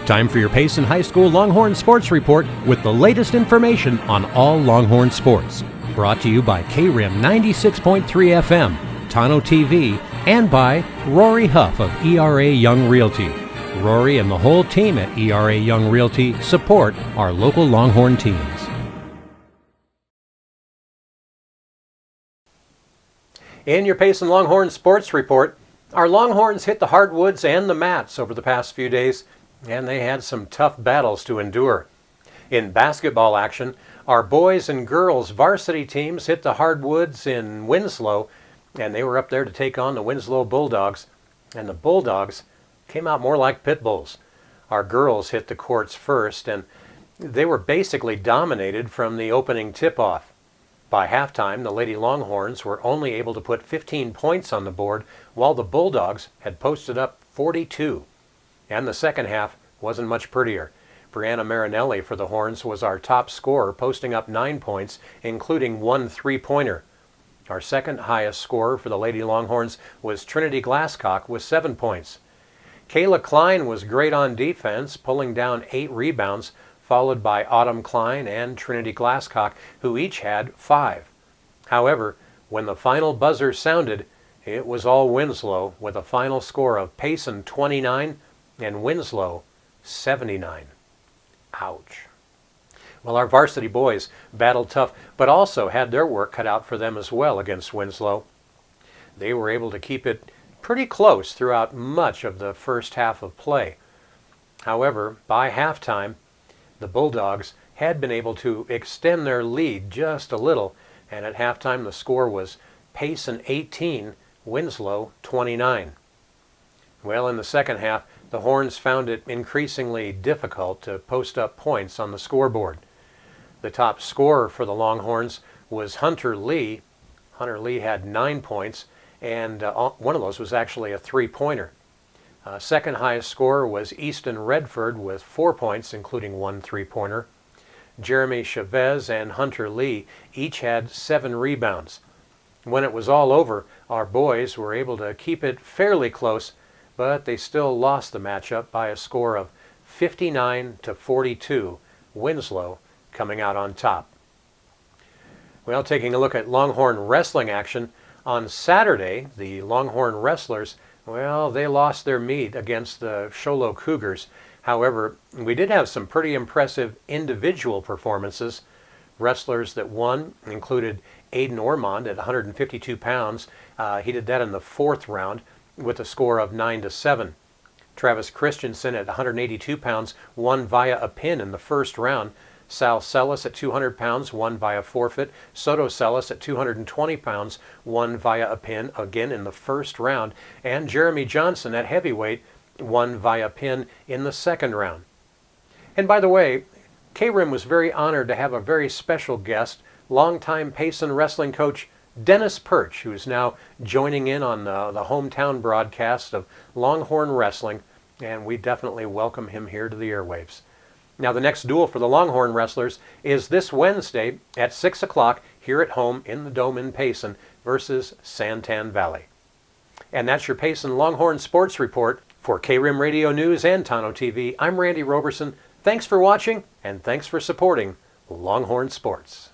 Time for your Payson High School Longhorn Sports Report with the latest information on all Longhorn sports. Brought to you by KRIM 96.3 FM, Tano TV, and by Rory Huff of ERA Young Realty. Rory and the whole team at ERA Young Realty support our local Longhorn teams. In your Payson Longhorn Sports Report, our Longhorns hit the hardwoods and the mats over the past few days, and they had some tough battles to endure. In basketball action, our boys and girls varsity teams hit the hardwoods in Winslow, and they were up there to take on the Winslow Bulldogs, and the Bulldogs came out more like pit bulls. Our girls hit the courts first, and they were basically dominated from the opening tip-off. By halftime, the Lady Longhorns were only able to put 15 points on the board, while the Bulldogs had posted up 42. And the second half wasn't much prettier. Brianna Marinelli for the Horns was our top scorer, posting up 9 points, including one three-pointer. Our second highest scorer for the Lady Longhorns was Trinity Glasscock with 7 points. Kayla Klein was great on defense, pulling down 8 rebounds, followed by Autumn Klein and Trinity Glasscock, who each had 5. However, when the final buzzer sounded, it was all Winslow with a final score of Payson 29 and Winslow 79. Ouch. Well, our varsity boys battled tough, but also had their work cut out for them as well against Winslow. They were able to keep it pretty close throughout much of the first half of play. However, by halftime, the Bulldogs had been able to extend their lead just a little, and at halftime the score was Payson 18, Winslow 29. Well, in the second half, the Horns found it increasingly difficult to post up points on the scoreboard. The top scorer for the Longhorns was Hunter Lee. Hunter Lee had 9 points, and one of those was actually a three-pointer. Second highest scorer was Easton Redford with 4 points, including one three-pointer. Jeremy Chavez and Hunter Lee each had 7 rebounds. When it was all over, our boys were able to keep it fairly close, but they still lost the matchup by a score of 59-42, Winslow coming out on top. Well, taking a look at Longhorn wrestling action, on Saturday, the Longhorn wrestlers, well, they lost their meet against the Sholo Cougars. However, we did have some pretty impressive individual performances. Wrestlers that won included Aiden Ormond at 152 pounds. He did that in the 4th round with a score of 9-7. Travis Christensen at 182 pounds won via a pin in the 1st round. Sal Sellis at 200 pounds won via forfeit. Soto Sellis at 220 pounds won via a pin again in the 1st round. And Jeremy Johnson at heavyweight won via pin in the 2nd round. And by the way, KRIM was very honored to have a very special guest, longtime Payson wrestling coach Dennis Perch, who is now joining in on the hometown broadcast of Longhorn Wrestling, and we definitely welcome him here to the airwaves. Now, the next duel for the Longhorn wrestlers is this Wednesday at 6 o'clock here at home in the Dome in Payson versus Santan Valley. And that's your Payson Longhorn Sports Report. For KRIM Radio News and Tano TV, I'm Randy Roberson. Thanks for watching, and thanks for supporting Longhorn Sports.